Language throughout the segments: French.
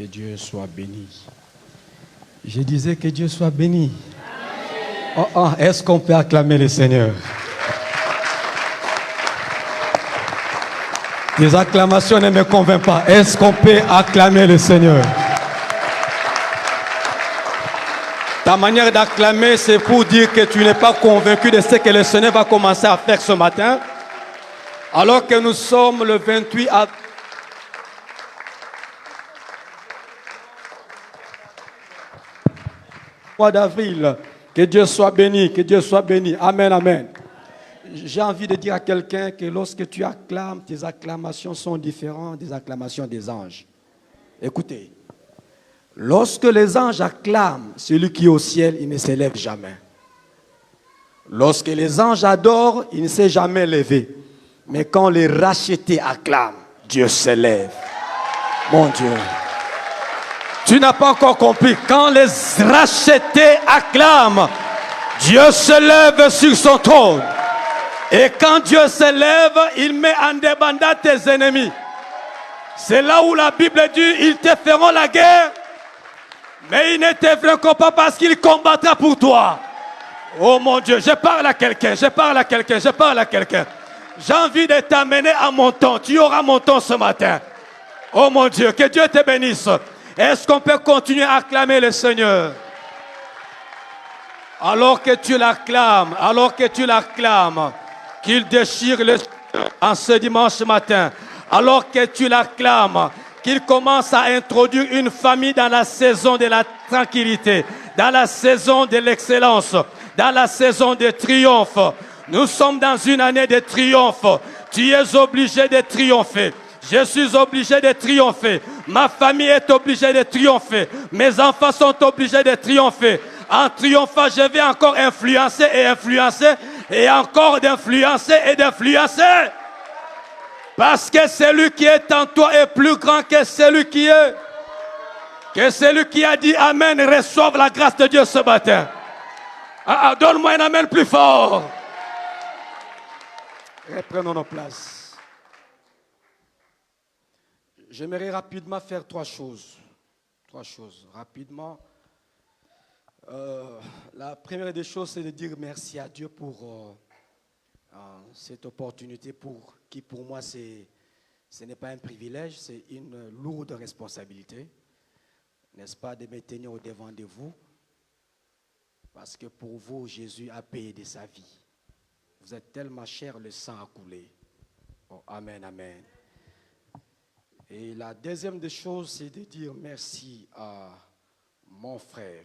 Que Dieu soit béni. Je disais que Dieu soit béni. Est-ce qu'on peut acclamer le Seigneur? Les acclamations ne me convainquent pas. Est-ce qu'on peut acclamer le Seigneur? Ta manière d'acclamer, c'est pour dire que tu n'es pas convaincu de ce que le Seigneur va commencer à faire ce matin. Alors que nous sommes le 28 d'avril. Que Dieu soit béni, que Dieu soit béni. Amen, amen. J'ai envie de dire à quelqu'un que lorsque tu acclames, tes acclamations sont différentes des acclamations des anges. Écoutez, lorsque les anges acclament, celui qui est au ciel, il ne s'élève jamais. Lorsque les anges adorent, il ne s'est jamais levé. Mais quand les rachetés acclament, Dieu s'élève. Mon Dieu. Tu n'as pas encore compris. Quand les rachetés acclament, Dieu se lève sur son trône. Et quand Dieu se lève, il met en débandade tes ennemis. C'est là où la Bible dit, ils te feront la guerre, mais ils ne te vaincront pas parce qu'ils combattront pour toi. Oh mon Dieu, je parle à quelqu'un, je parle à quelqu'un, je parle à quelqu'un. J'ai envie de t'amener à mon temps. Tu auras mon temps ce matin. Oh mon Dieu, que Dieu te bénisse. Est-ce qu'on peut continuer à acclamer le Seigneur? Alors que tu l'acclames, qu'il déchire le Seigneur en ce dimanche matin, alors que tu l'acclames, qu'il commence à introduire une famille dans la saison de la tranquillité, dans la saison de l'excellence, dans la saison de triomphe. Nous sommes dans une année de triomphe. Tu es obligé de triompher. Je suis obligé de triompher. Ma famille est obligée de triompher. Mes enfants sont obligés de triompher. En triomphant, je vais encore influencer et influencer et encore d'influencer et d'influencer. Parce que celui qui est en toi est plus grand que celui qui est. Que celui qui a dit Amen reçoive la grâce de Dieu ce matin. Donne-moi un Amen plus fort. Reprenons nos places. J'aimerais rapidement faire trois choses. Rapidement. La première des choses, c'est de dire merci à Dieu pour cette opportunité qui pour moi, ce n'est pas un privilège, c'est une lourde responsabilité, n'est-ce pas, de me tenir au devant de vous, parce que pour vous, Jésus a payé de sa vie. Vous êtes tellement cher, le sang a coulé. Oh, amen, amen. Et la deuxième des choses, c'est de dire merci à mon frère.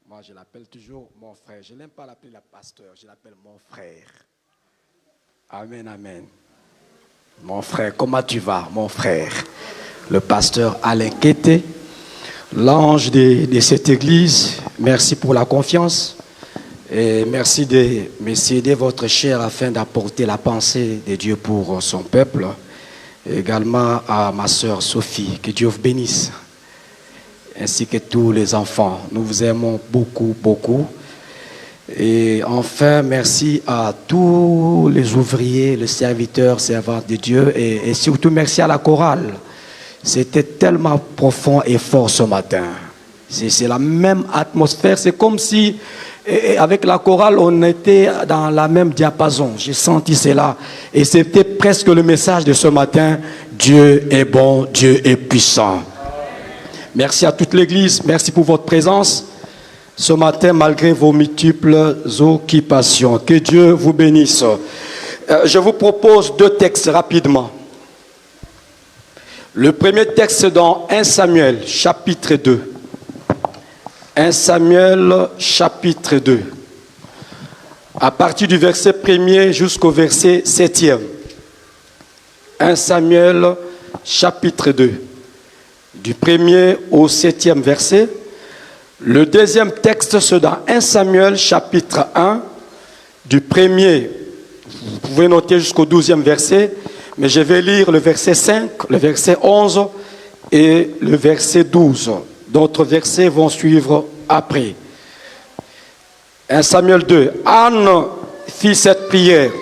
Moi, je l'appelle toujours mon frère. Je n'aime pas l'appeler le pasteur, je l'appelle mon frère. Amen, amen. Mon frère, comment tu vas, mon frère? Le pasteur Alain Kété, l'ange de cette église, merci pour la confiance. Et merci de me céder votre chair afin d'apporter la pensée de Dieu pour son peuple. Et également à ma sœur Sophie, que Dieu vous bénisse. Ainsi que tous les enfants. Nous vous aimons beaucoup, beaucoup. Et enfin, merci à tous les ouvriers, les serviteurs, servantes de Dieu. Et surtout, merci à la chorale. C'était tellement profond et fort ce matin. C'est la même atmosphère. C'est comme si, avec la chorale, on était dans la même diapason. J'ai senti cela. Et c'était presque le message de ce matin. Dieu est bon, Dieu est puissant. Merci à toute l'église. Merci pour votre présence ce matin, malgré vos multiples occupations. Que Dieu vous bénisse. Je vous propose deux textes rapidement. Le premier texte dans 1 Samuel, chapitre 2. 1 Samuel, chapitre 2. À partir du verset 1er jusqu'au verset 7e. 1 Samuel, chapitre 2. Du 1er au 7e verset. Le deuxième texte, c'est dans 1 Samuel, chapitre 1. Du 1er, vous pouvez noter jusqu'au 12e verset. Mais je vais lire le verset 5, le verset 11 et le verset 12. D'autres versets vont suivre après. 1 Samuel 2. Anne fit cette prière.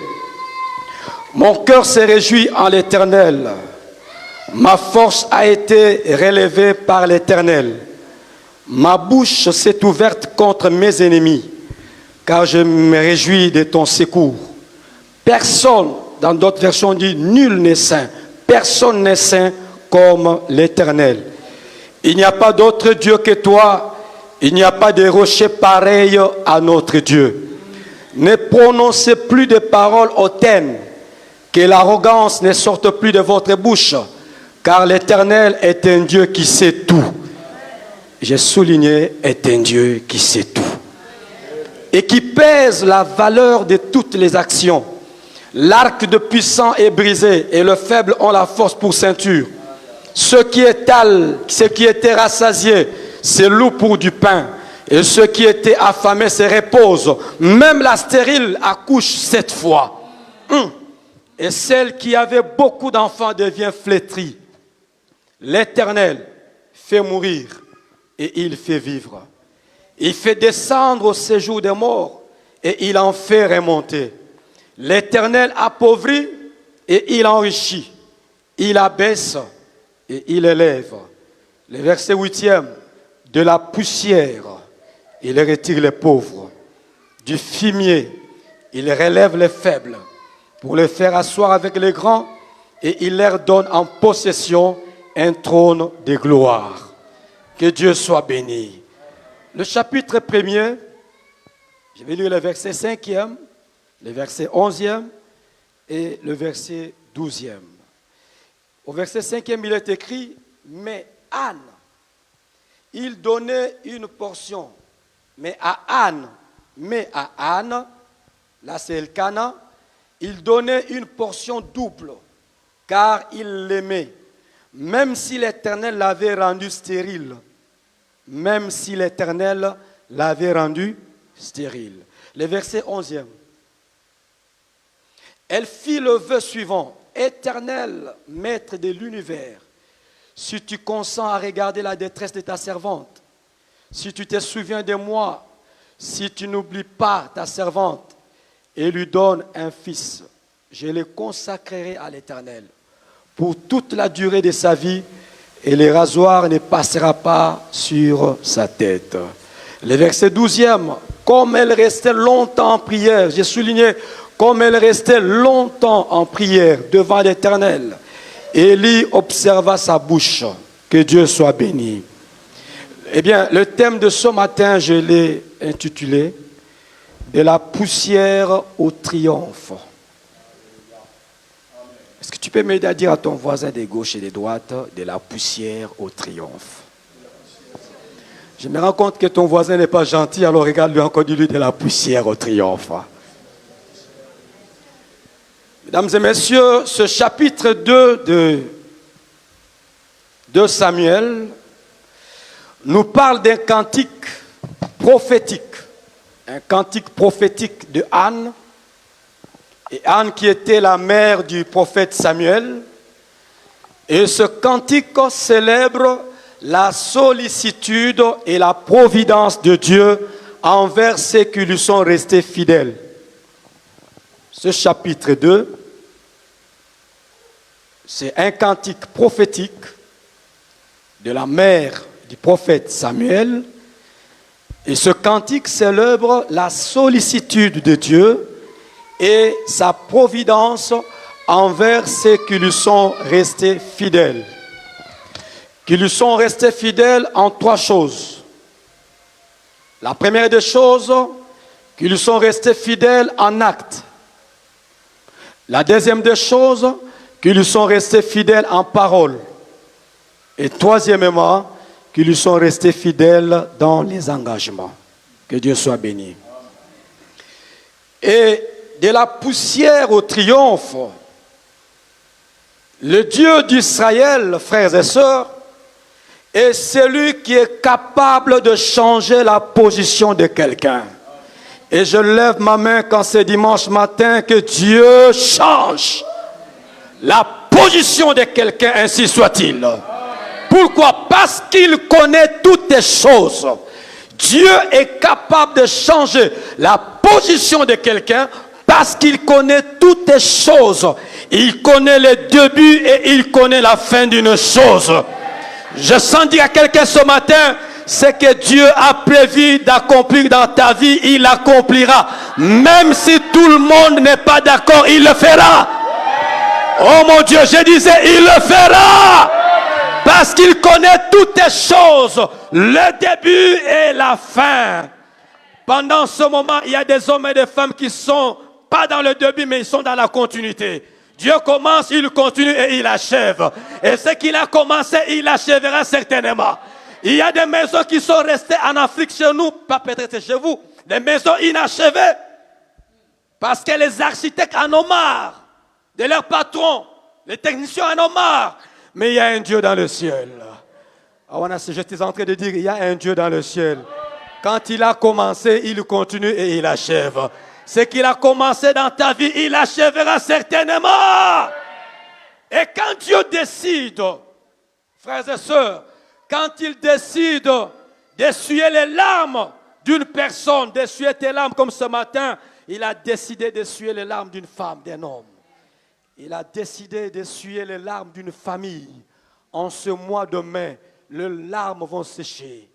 Mon cœur se réjouit en l'Éternel. Ma force a été relevée par l'Éternel. Ma bouche s'est ouverte contre mes ennemis, car je me réjouis de ton secours. Personne, dans d'autres versions, dit nul n'est saint. Personne n'est saint comme l'Éternel. Il n'y a pas d'autre Dieu que toi. Il n'y a pas de rocher pareil à notre Dieu. Ne prononcez plus de paroles hautaines, que l'arrogance ne sorte plus de votre bouche, car l'Éternel est un Dieu qui sait tout. J'ai souligné, est un Dieu qui sait tout. Et qui pèse la valeur de toutes les actions. L'arc de puissant est brisé et le faible ont la force pour ceinture. Ceux qui étaient rassasiés se louent pour du pain. Et ceux qui étaient affamés se reposent. Même la stérile accouche 7 fois. Et celle qui avait beaucoup d'enfants devient flétrie. L'Éternel fait mourir et il fait vivre. Il fait descendre au séjour des morts et il en fait remonter. L'Éternel appauvrit et il enrichit. Il abaisse et il élève. Le verset 8e. De la poussière, il retire les pauvres. Du fumier, il relève les faibles pour les faire asseoir avec les grands et il leur donne en possession un trône de gloire. Que Dieu soit béni. Le chapitre 1er, je vais lire le verset 5e, le verset 11e et le verset 12e. Au verset 5e, il est écrit, mais Anne, il donnait une portion, mais à Anne, là c'est Elkana, il donnait une portion double, car il l'aimait, même si l'Éternel l'avait rendu stérile. Même si l'Éternel l'avait rendu stérile. Le verset 11e. Elle fit le vœu suivant. Éternel, maître de l'univers, si tu consens à regarder la détresse de ta servante, si tu te souviens de moi, si tu n'oublies pas ta servante et lui donnes un fils, je le consacrerai à l'Éternel pour toute la durée de sa vie et le rasoir ne passera pas sur sa tête. Le verset 12e, comme elle restait longtemps en prière, j'ai souligné, comme elle restait longtemps en prière devant l'Éternel, Élie observa sa bouche. Que Dieu soit béni. Eh bien, le thème de ce matin, je l'ai intitulé « De la poussière au triomphe ». Est-ce que tu peux m'aider à dire à ton voisin de gauche et de droite « De la poussière au triomphe ». Je me rends compte que ton voisin n'est pas gentil, alors regarde-lui encore, dis-lui « De la poussière au triomphe ». Mesdames et messieurs, ce chapitre 2 de Samuel nous parle d'un cantique prophétique. Un cantique prophétique de Anne. Et Anne qui était la mère du prophète Samuel. Et ce cantique célèbre la sollicitude et la providence de Dieu envers ceux qui lui sont restés fidèles. Ce chapitre 2, c'est un cantique prophétique de la mère du prophète Samuel. Et ce cantique célèbre la sollicitude de Dieu et sa providence envers ceux qui lui sont restés fidèles. Qui lui sont restés fidèles en 3 choses. La première des choses, qui lui sont restés fidèles en acte. La deuxième des choses, qui lui sont restés fidèles en parole. Et troisièmement, qui lui sont restés fidèles dans les engagements. Que Dieu soit béni. Et de la poussière au triomphe, le Dieu d'Israël, frères et sœurs, est celui qui est capable de changer la position de quelqu'un. Et je lève ma main quand c'est dimanche matin que Dieu change la position de quelqu'un, ainsi soit-il. Pourquoi? Parce qu'il connaît toutes les choses. Dieu est capable de changer la position de quelqu'un parce qu'il connaît toutes les choses. Il connaît le début et il connaît la fin d'une chose. Je sens dire à quelqu'un ce matin, ce que Dieu a prévu d'accomplir dans ta vie, il l'accomplira. Même si tout le monde n'est pas d'accord, il le fera. Oh mon Dieu, je disais, il le fera. Parce qu'il connaît toutes les choses, le début et la fin. Pendant ce moment, il y a des hommes et des femmes qui sont pas dans le début, mais ils sont dans la continuité. Dieu commence, il continue et il achève. Et ce qu'il a commencé, il achèvera certainement. Il y a des maisons qui sont restées en Afrique chez nous, pas peut-être chez vous, des maisons inachevées. Parce que les architectes en ont marre de leurs patrons, les techniciens en ont marre. Mais il y a un Dieu dans le ciel. J'étais en train de dire, il y a un Dieu dans le ciel. Quand il a commencé, il continue et il achève. Ce qu'il a commencé dans ta vie, il achèvera certainement. Et quand Dieu décide, frères et sœurs, quand il décide d'essuyer les larmes d'une personne, d'essuyer tes larmes comme ce matin, il a décidé d'essuyer les larmes d'une femme, d'un homme. Il a décidé d'essuyer les larmes d'une famille. En ce mois de mai, les larmes vont sécher.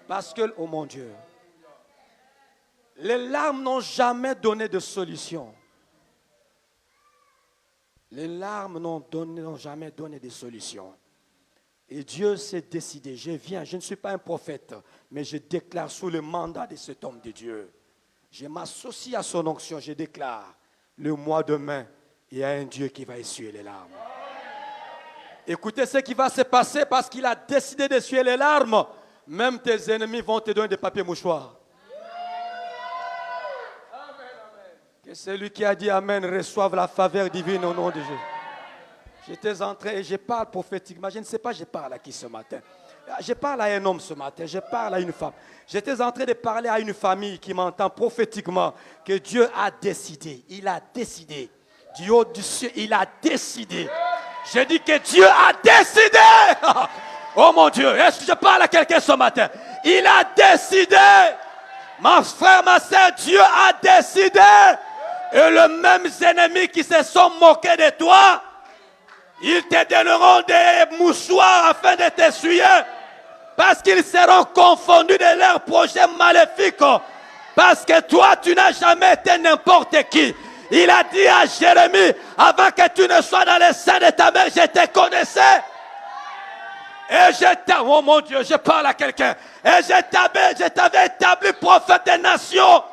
Parce que, oh mon Dieu, les larmes n'ont jamais donné de solution. Les larmes n'ont jamais donné de solution. Et Dieu s'est décidé. Je ne suis pas un prophète, mais je déclare sous le mandat de cet homme de Dieu. Je m'associe à son onction, je déclare, le mois de mai, il y a un Dieu qui va essuyer les larmes. Écoutez ce qui va se passer parce qu'il a décidé d'essuyer les larmes. Même tes ennemis vont te donner des papiers mouchoirs. Que celui qui a dit Amen reçoive la faveur divine au nom de Jésus. J'étais entré et je parle prophétiquement. Je ne sais pas, je parle à qui ce matin. Je parle à un homme ce matin, je parle à une femme. J'étais en train de parler à une famille qui m'entend prophétiquement que Dieu a décidé. Il a décidé. Du haut du ciel, il a décidé. J'ai dit que Dieu a décidé. Oh mon Dieu, est-ce que je parle à quelqu'un ce matin? Il a décidé. Mon frère, ma soeur, Dieu a décidé. Et les mêmes ennemis qui se sont moqués de toi, ils te donneront des mouchoirs afin de t'essuyer. Parce qu'ils seront confondus de leurs projets maléfiques. Parce que toi, tu n'as jamais été n'importe qui. Il a dit à Jérémie, avant que tu ne sois dans les seins de ta mère, je te connaissais. Et oh mon Dieu, je parle à quelqu'un. Et je t'avais établi prophète des nations.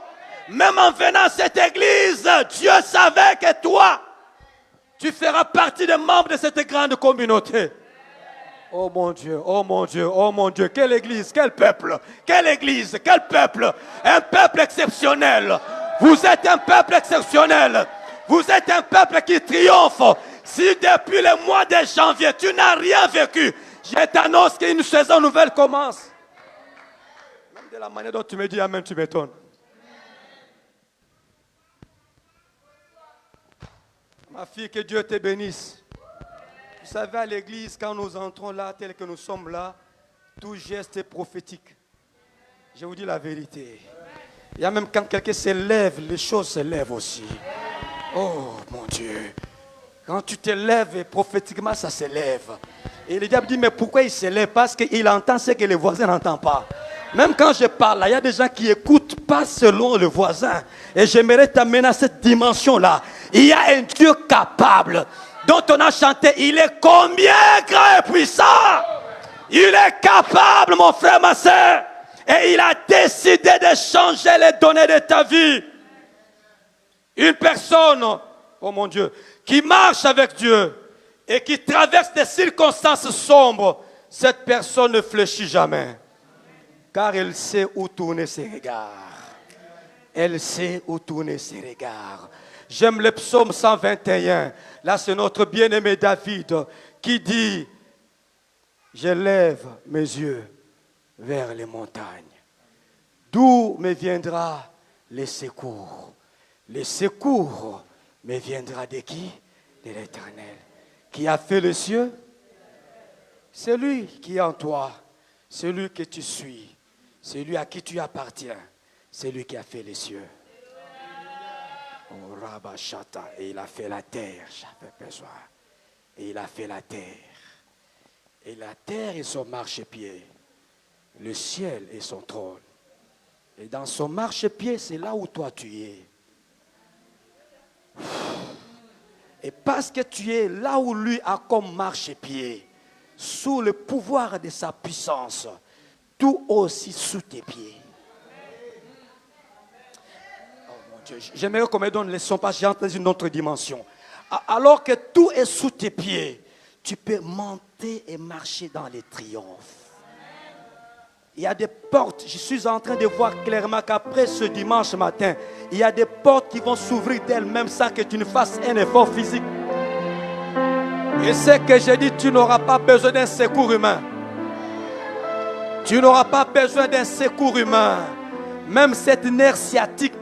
Même en venant à cette église, Dieu savait que toi, tu feras partie des membres de cette grande communauté. Oh mon Dieu, oh mon Dieu, oh mon Dieu. Quelle église, quel peuple, quelle église, quel peuple. Un peuple exceptionnel. Vous êtes un peuple exceptionnel. Vous êtes un peuple qui triomphe. Si depuis le mois de janvier, tu n'as rien vécu, je t'annonce qu'une saison nouvelle commence. Même de la manière dont tu me dis Amen, tu m'étonnes. Ma fille, que Dieu te bénisse. Vous savez, à l'église, quand nous entrons là, tel que nous sommes là, tout geste est prophétique. Je vous dis la vérité. Il y a même quand quelqu'un s'élève, les choses s'élèvent aussi. Oh mon Dieu. Quand tu te lèves, prophétiquement, ça s'élève. Et le diable dit, mais pourquoi il s'élève? Parce qu'il entend ce que les voisins n'entendent pas. Même quand je parle, il y a des gens qui n'écoutent pas selon le voisin. Et j'aimerais t'amener à cette dimension-là. Il y a un Dieu capable, dont on a chanté, il est combien grand et puissant. Il est capable, mon frère, ma soeur. Et il a décidé de changer les données de ta vie. Une personne, oh mon Dieu, qui marche avec Dieu et qui traverse des circonstances sombres, cette personne ne fléchit jamais. Car elle sait où tourner ses regards. Elle sait où tourner ses regards. J'aime le psaume 121. Là, c'est notre bien-aimé David qui dit, je lève mes yeux vers les montagnes. D'où me viendra le secours? Le secours me viendra de qui? De l'Éternel. Qui a fait les cieux? C'est lui qui est en toi. C'est lui que tu suis. C'est lui à qui tu appartiens. C'est lui qui a fait les cieux. Oh, Rabashata. Et il a fait la terre, j'avais besoin. Et il a fait la terre. Et la terre est son marchepied. Le ciel est son trône. Et dans son marchepied, c'est là où toi tu es. Et parce que tu es là où lui a comme marchepied, sous le pouvoir de sa puissance, tout aussi sous tes pieds. Oh mon Dieu, j'aimerais qu'on me donne une leçon parce que j'ai entendu une autre dimension. Alors que tout est sous tes pieds, tu peux monter et marcher dans les triomphes. Il y a des portes, je suis en train de voir clairement qu'après ce dimanche matin, il y a des portes qui vont s'ouvrir d'elles-mêmes sans que tu ne fasses un effort physique. Et ce que j'ai dit, tu n'auras pas besoin d'un secours humain. Tu n'auras pas besoin d'un secours humain. Même cette nerf sciatique,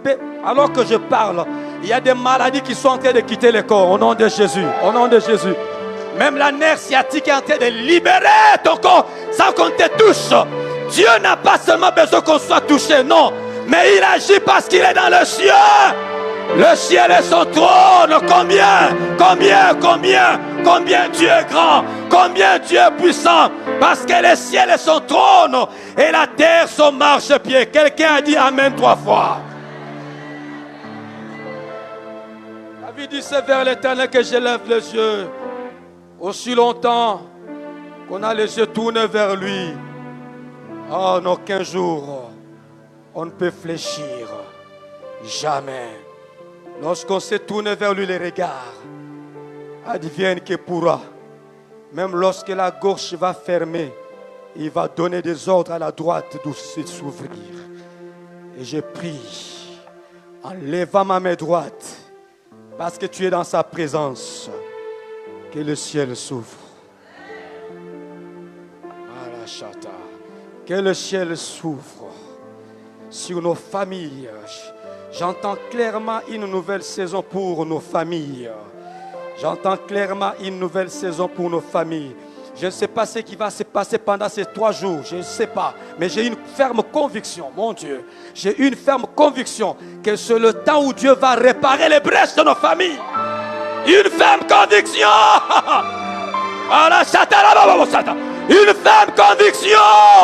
alors que je parle, il y a des maladies qui sont en train de quitter le corps au nom de Jésus. Au nom de Jésus. Même la nerf sciatique est en train de libérer ton corps sans qu'on te touche. Dieu n'a pas seulement besoin qu'on soit touché, non. Mais il agit parce qu'il est dans le ciel. Le ciel est son trône. Combien Dieu est grand. Combien Dieu est puissant. Parce que le ciel est son trône. Et la terre son marchepied. Quelqu'un a dit Amen 3 fois. David dit c'est vers l'Éternel que je lève les yeux. Aussi longtemps qu'on a les yeux tournés vers lui. Oh, en aucun jour, on ne peut fléchir. Jamais. Lorsqu'on s'est tourné vers lui les regards, advienne que pourra. Même lorsque la gauche va fermer, il va donner des ordres à la droite de s'ouvrir. Et je prie, en levant ma main droite, parce que tu es dans sa présence, que le ciel s'ouvre. Alachata. Que le ciel s'ouvre sur nos familles. J'entends clairement une nouvelle saison pour nos familles. J'entends clairement une nouvelle saison pour nos familles. Je ne sais pas ce qui va se passer pendant ces 3 jours. Je ne sais pas. Mais j'ai une ferme conviction, mon Dieu. J'ai une ferme conviction que c'est le temps où Dieu va réparer les brèches de nos familles. Une ferme conviction. Une ferme conviction.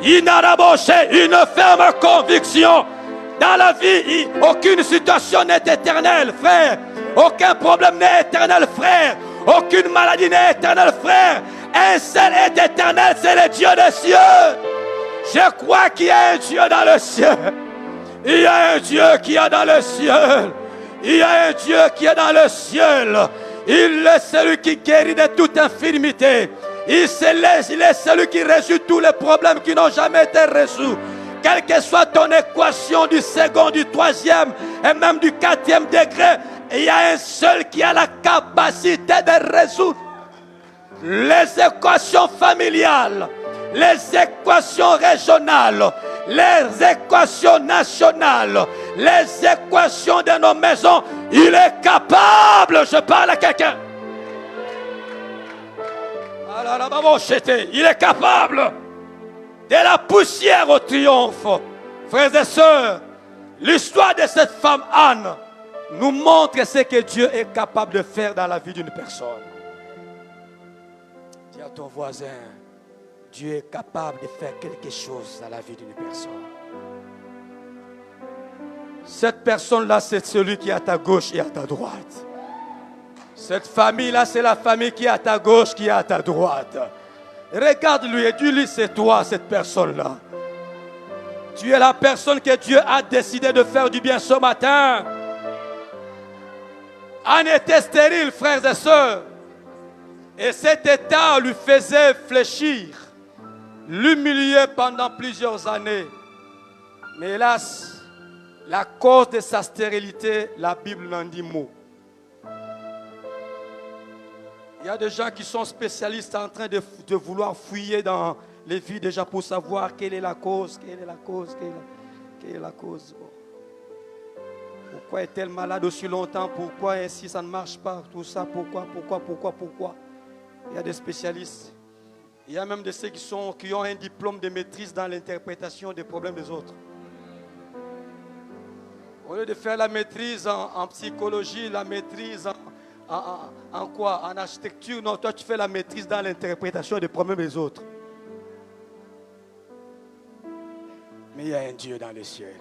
Une ferme conviction. Dans la vie, aucune situation n'est éternelle, frère. Aucun problème n'est éternel, frère. Aucune maladie n'est éternelle, frère. Un seul est éternel, c'est le Dieu des cieux. Je crois qu'il y a un Dieu dans le ciel. Il y a un Dieu qui est dans le ciel. Il y a un Dieu qui est dans le ciel. Il est celui qui guérit de toute infirmité. Il est celui qui résout tous les problèmes qui n'ont jamais été résolus. Quelle que soit ton équation du second, du troisième et même du 4e degré, il y a un seul qui a la capacité de résoudre les équations familiales, les équations régionales, les équations nationales, les équations de nos maisons. Il est capable. Je parle à quelqu'un. Il est capable. De la poussière au triomphe. Frères et sœurs, l'histoire de cette femme Anne nous montre ce que Dieu est capable de faire dans la vie d'une personne. Dis à ton voisin, Dieu est capable de faire quelque chose dans la vie d'une personne. Cette personne-là, c'est celui qui est à ta gauche et à ta droite. Cette famille-là, c'est la famille qui est à ta gauche, qui est à ta droite. Regarde-lui et dis-lui, c'est toi, cette personne-là. Tu es la personne que Dieu a décidé de faire du bien ce matin. Anne était stérile, frères et sœurs. Et cet état lui faisait fléchir, l'humilier pendant plusieurs années. Mais hélas, la cause de sa stérilité, la Bible n'en dit mot. Il y a des gens qui sont spécialistes en train de vouloir fouiller dans les vies déjà pour savoir quelle est la cause, quelle est la cause. Bon. Pourquoi est-elle malade aussi longtemps? Pourquoi ainsi ça ne marche pas? Tout ça, pourquoi? Il y a des spécialistes. Il y a même de ceux qui ont un diplôme de maîtrise dans l'interprétation des problèmes des autres. Au lieu de faire la maîtrise en psychologie, la maîtrise en quoi? En architecture, non, toi tu fais la maîtrise dans l'interprétation des problèmes des autres. Mais il y a un Dieu dans les cieux.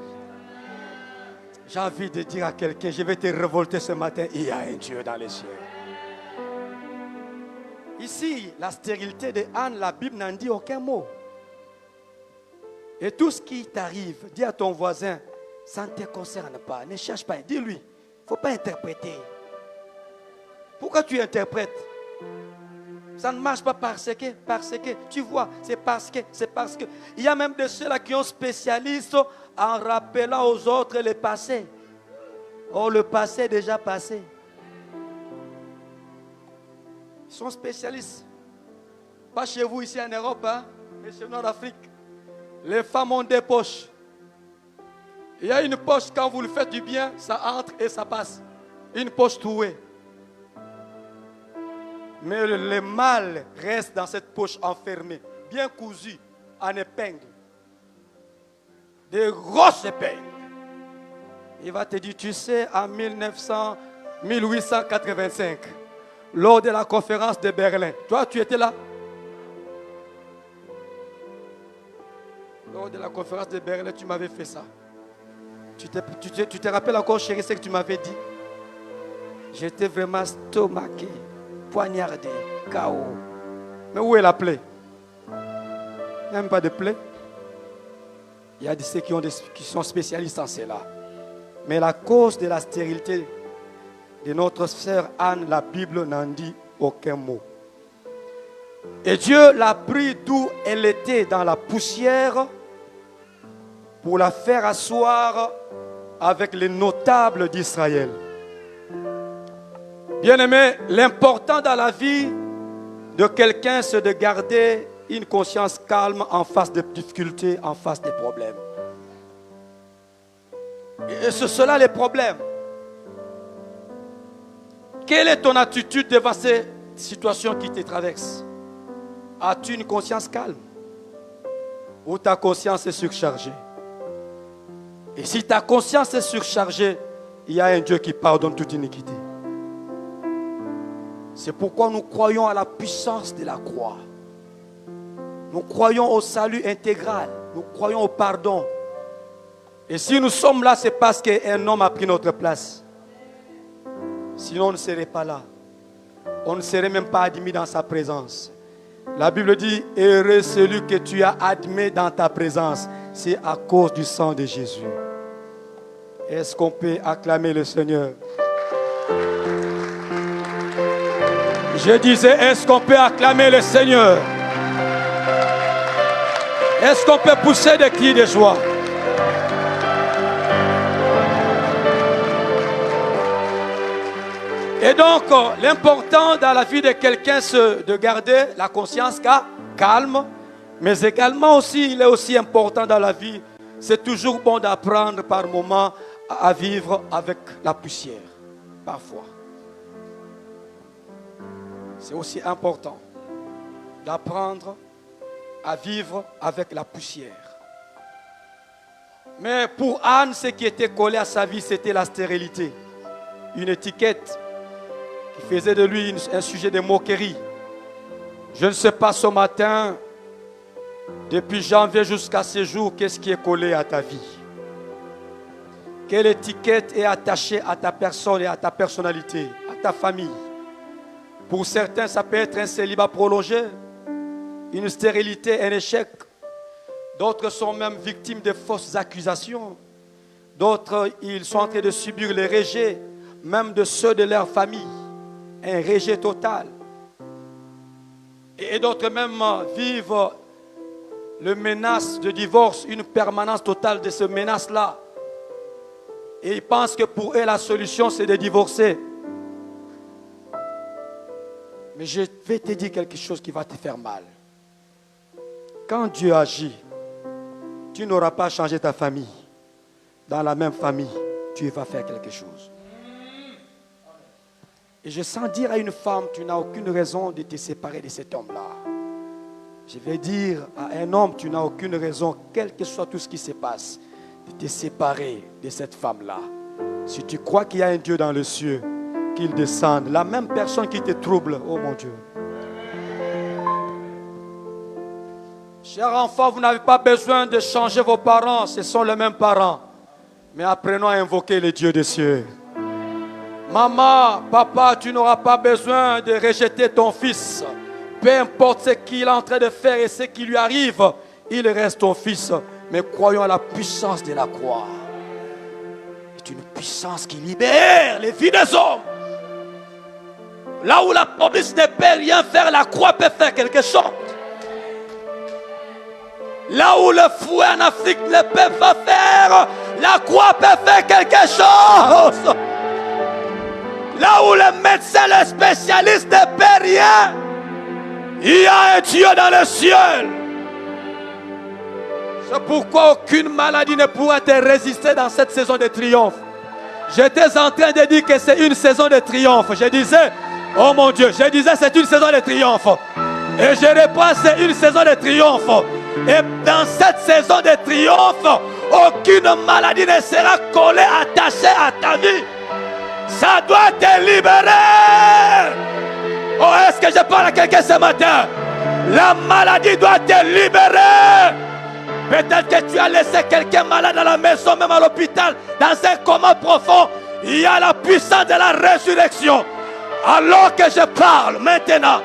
J'ai envie de dire à quelqu'un, je vais te révolter ce matin, il y a un Dieu dans les cieux. Ici, la stérilité de Anne, la Bible n'en dit aucun mot. Et tout ce qui t'arrive, dis à ton voisin, ça ne te concerne pas, ne cherche pas, dis-lui, il ne faut pas interpréter. Pourquoi tu interprètes? Ça ne marche pas parce que, tu vois, c'est parce que. Il y a même de ceux-là qui sont spécialistes en rappelant aux autres le passé. Oh, le passé est déjà passé. Ils sont spécialistes. Pas chez vous ici en Europe, hein, mais chez nous en Afrique. Les femmes ont des poches. Il y a une poche, quand vous le faites du bien, ça entre et ça passe. Une poche trouée. Mais le mal reste dans cette poche enfermée, bien cousue, en épingle. Des grosses épingles. Il va te dire, tu sais, en 1885, lors de la conférence de Berlin, toi tu étais là? Lors de la conférence de Berlin, tu m'avais fait ça. Tu te rappelles encore, chérie, ce que tu m'avais dit? J'étais vraiment stomaqué. Poignardé, KO. Mais où est la plaie? Il n'y a même pas de plaie. Il y a ceux qui sont spécialistes en cela. Mais la cause de la stérilité de notre sœur Anne, la Bible n'en dit aucun mot. Et Dieu l'a pris d'où elle était, dans la poussière, pour la faire asseoir avec les notables d'Israël. Bien-aimé, l'important dans la vie de quelqu'un, c'est de garder une conscience calme en face des difficultés, en face des problèmes. Et c'est cela les problèmes. Quelle est ton attitude devant ces situations qui te traversent? As-tu une conscience calme? Ou ta conscience est surchargée? Et si ta conscience est surchargée, il y a un Dieu qui pardonne toute iniquité. C'est pourquoi nous croyons à la puissance de la croix. Nous croyons au salut intégral. Nous croyons au pardon. Et si nous sommes là, c'est parce qu'un homme a pris notre place. Sinon, on ne serait pas là. On ne serait même pas admis dans sa présence. La Bible dit, heureux celui que tu as admis dans ta présence. C'est à cause du sang de Jésus. Est-ce qu'on peut acclamer le Seigneur? Je disais, est-ce qu'on peut acclamer le Seigneur? Est-ce qu'on peut pousser des cris de joie? Et donc, l'important dans la vie de quelqu'un, c'est de garder la conscience calme, mais également aussi, il est aussi important dans la vie, c'est toujours bon d'apprendre par moments à vivre avec la poussière, parfois. C'est aussi important d'apprendre à vivre avec la poussière. Mais pour Anne, ce qui était collé à sa vie, c'était la stérilité. Une étiquette qui faisait de lui un sujet de moquerie. Je ne sais pas ce matin, depuis janvier jusqu'à ce jour, qu'est-ce qui est collé à ta vie? Quelle étiquette est attachée à ta personne et à ta personnalité, à ta famille? Pour certains, ça peut être un célibat prolongé, une stérilité, un échec. D'autres sont même victimes de fausses accusations. D'autres, ils sont en train de subir les rejets, même de ceux de leur famille. Un rejet total. Et d'autres même vivent le menace de divorce, une permanence totale de ce menace-là. Et ils pensent que pour eux, la solution, c'est de divorcer. Mais je vais te dire quelque chose qui va te faire mal. Quand Dieu agit, tu n'auras pas changé ta famille. Dans la même famille, tu vas faire quelque chose. Et je sens dire à une femme, tu n'as aucune raison de te séparer de cet homme-là. Je vais dire à un homme, tu n'as aucune raison, quel que soit tout ce qui se passe, de te séparer de cette femme-là. Si tu crois qu'il y a un Dieu dans les cieux, qu'il descende. La même personne qui te trouble, oh mon Dieu. Chers enfants, vous n'avez pas besoin de changer vos parents, ce sont les mêmes parents. Mais apprenons à invoquer le Dieu des cieux. Maman, papa, tu n'auras pas besoin de rejeter ton fils. Peu importe ce qu'il est en train de faire et ce qui lui arrive, il reste ton fils. Mais croyons à la puissance de la croix. C'est une puissance qui libère les vies des hommes. Là où la police ne peut rien faire, la croix peut faire quelque chose. Là où le fouet en Afrique ne peut pas faire, la croix peut faire quelque chose. Là où le médecin, le spécialiste ne peut rien, il y a un Dieu dans le ciel. C'est pourquoi aucune maladie ne pourra te résister dans cette saison de triomphe. J'étais en train de dire que c'est une saison de triomphe. Je disais, oh mon Dieu, je disais c'est une saison de triomphe. Et je réponds, c'est une saison de triomphe. Et dans cette saison de triomphe, aucune maladie ne sera collée, attachée à ta vie. Ça doit te libérer. Oh, est-ce que je parle à quelqu'un ce matin? La maladie doit te libérer. Peut-être que tu as laissé quelqu'un malade à la maison, même à l'hôpital, dans un coma profond. Il y a la puissance de la résurrection. Alors que je parle maintenant,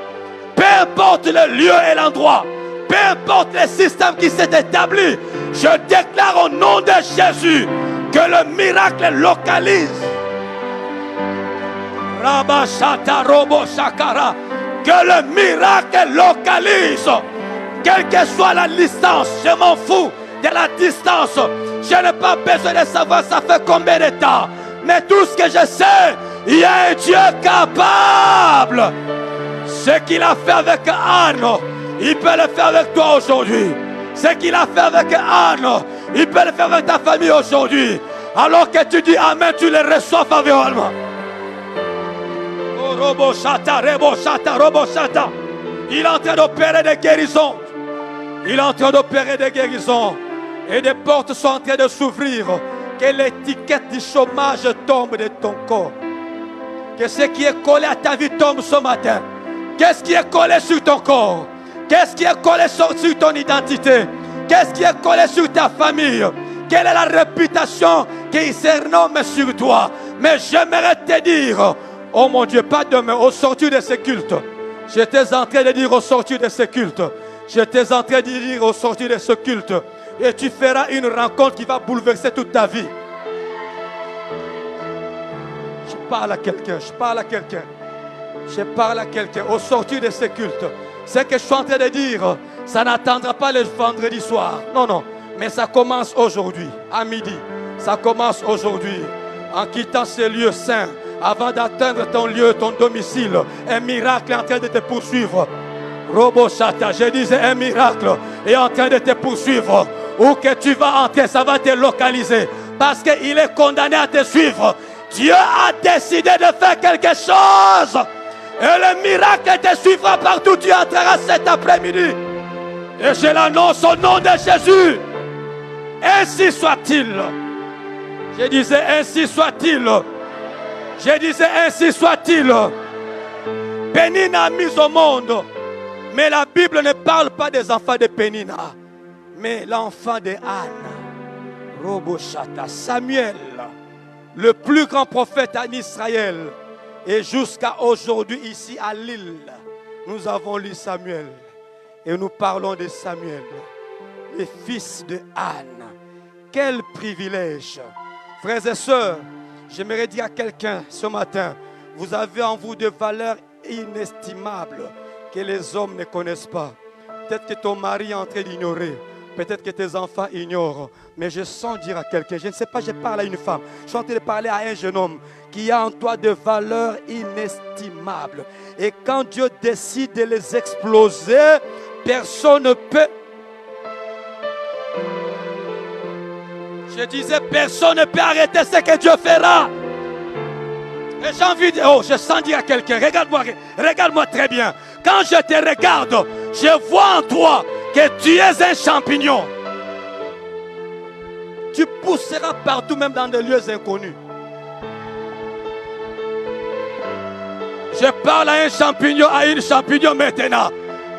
peu importe le lieu et l'endroit, peu importe le système qui s'est établi, je déclare au nom de Jésus que le miracle localise. Que le miracle localise. Quelle que soit la distance, je m'en fous de la distance. Je n'ai pas besoin de savoir ça fait combien de temps. Mais tout ce que je sais, il y a un Dieu capable. Ce qu'il a fait avec Anne, il peut le faire avec toi aujourd'hui. Ce qu'il a fait avec Anne, il peut le faire avec ta famille aujourd'hui. Alors que tu dis Amen, tu le reçois favorablement. Oh, robo chata, robo chata. Il est en train d'opérer des guérisons. Il est en train d'opérer des guérisons. Et des portes sont en train de s'ouvrir. Que l'étiquette du chômage tombe de ton corps. Que ce qui est collé à ta vie tombe ce matin. Qu'est-ce qui est collé sur ton corps? Qu'est-ce qui est collé sur ton identité? Qu'est-ce qui est collé sur ta famille? Quelle est la réputation qui se nomme sur toi? Mais j'aimerais te dire, oh mon Dieu, pas demain, au sortir de ce culte. J'étais en train de dire au sortir de ce culte. J'étais en train de dire au sortir de ce culte. Et tu feras une rencontre qui va bouleverser toute ta vie. Je parle à quelqu'un, je parle à quelqu'un. Je parle à quelqu'un au sortir de ce culte. Ce que je suis en train de dire, ça n'attendra pas le vendredi soir. Non, non. Mais ça commence aujourd'hui, à midi. Ça commence aujourd'hui. En quittant ce lieu saint, avant d'atteindre ton lieu, ton domicile, un miracle est en train de te poursuivre. Robo Chata, je disais un miracle est en train de te poursuivre. Où que tu vas entrer, ça va te localiser. Parce qu'il est condamné à te suivre. Dieu a décidé de faire quelque chose. Et le miracle te suivra partout où tu entreras cet après-midi. Et je l'annonce au nom de Jésus. Ainsi soit-il. Je disais ainsi soit-il. Je disais ainsi soit-il. Pénina a mis au monde. Mais la Bible ne parle pas des enfants de Pénina. Mais l'enfant de Anne. Robochata. Samuel. Le plus grand prophète en Israël. Et jusqu'à aujourd'hui, ici à Lille, nous avons lu Samuel. Et nous parlons de Samuel, le fils de Anne. Quel privilège. Frères et sœurs, j'aimerais dire à quelqu'un ce matin, vous avez en vous des valeurs inestimables que les hommes ne connaissent pas. Peut-être que ton mari est en train d'ignorer. Peut-être que tes enfants ignorent. Mais je sens dire à quelqu'un, je ne sais pas, je parle à une femme. Je suis en train de parler à un jeune homme qui a en toi des valeurs inestimables. Et quand Dieu décide de les exploser, personne ne peut. Je disais, personne ne peut arrêter ce que Dieu fera. Et j'ai envie de... Oh, je sens dire à quelqu'un, regarde-moi très bien. Quand je te regarde, je vois en toi que tu es un champignon. Tu pousseras partout, même dans des lieux inconnus. Je parle à un champignon maintenant.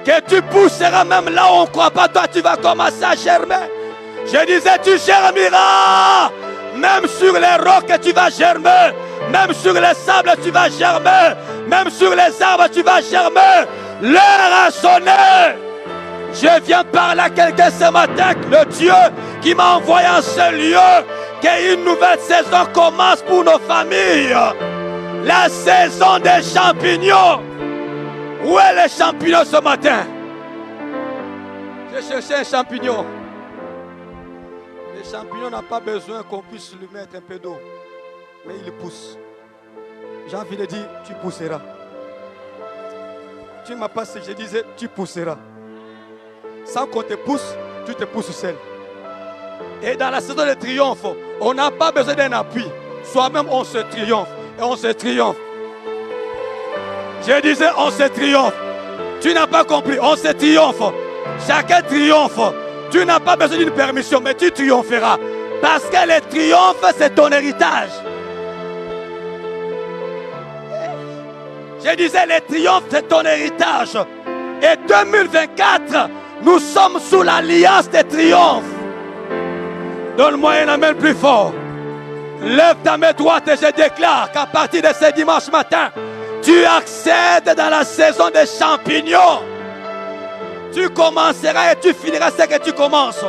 Que tu pousseras même là où on ne croit pas. Toi, tu vas commencer à germer. Je disais, tu germeras. Même sur les rocs, tu vas germer. Même sur les sables, tu vas germer. Même sur les arbres, tu vas germer. L'heure a sonné. Je viens parler à quelqu'un ce matin. Le Dieu qui m'a envoyé en ce lieu. Qu'une nouvelle saison commence pour nos familles. La saison des champignons. Où est les champignons ce matin? J'ai cherché un champignon. Les champignons n'ont pas besoin qu'on puisse lui mettre un peu d'eau. Mais il pousse. J'ai envie de dire, tu pousseras. Tu ne m'as pas ce que je disais, tu pousseras. Sans qu'on te pousse, tu te pousses seul. Et dans la saison de triomphe, on n'a pas besoin d'un appui. Soi-même, on se triomphe. Et on se triomphe. Je disais, on se triomphe. Tu n'as pas compris, on se triomphe. Chacun triomphe. Tu n'as pas besoin d'une permission, mais tu triompheras. Parce que le triomphe, c'est ton héritage. Je disais, le triomphe, c'est ton héritage. Et 2024, nous sommes sous l'alliance des triomphes. Donne-moi un amen plus fort. Lève ta main droite et je déclare qu'à partir de ce dimanche matin, tu accèdes dans la saison des champignons. Tu commenceras et tu finiras ce que tu commences.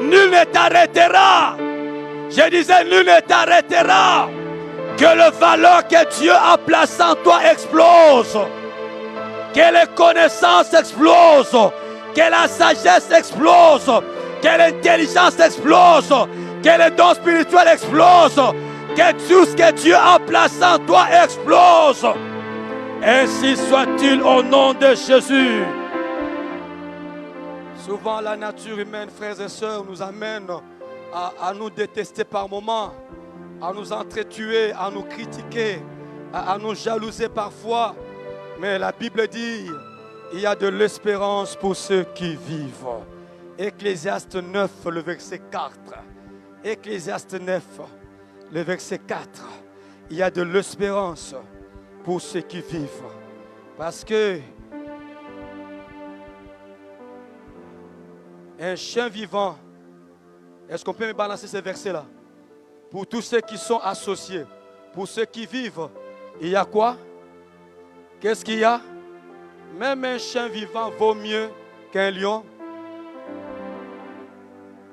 Nul ne t'arrêtera. Je disais, nul ne t'arrêtera. Que le valeur que Dieu a placée en toi explose. Que les connaissances explosent. Que la sagesse explose. Que l'intelligence explose. Que les dons spirituels explosent. Que tout ce que Dieu a placé en toi explose. Ainsi soit-il au nom de Jésus. Souvent la nature humaine, frères et sœurs, nous amène à nous détester par moments, à nous entretuer, à nous critiquer, à nous jalouser parfois. Mais la Bible dit, il y a de l'espérance pour ceux qui vivent. Ecclésiaste 9, le verset 4. Ecclésiaste 9, le verset 4. Il y a de l'espérance pour ceux qui vivent. Parce que un chien vivant, est-ce qu'on peut me balancer ce verset-là? Pour tous ceux qui sont associés, pour ceux qui vivent, il y a quoi? Qu'est-ce qu'il y a? Même un chien vivant vaut mieux qu'un lion.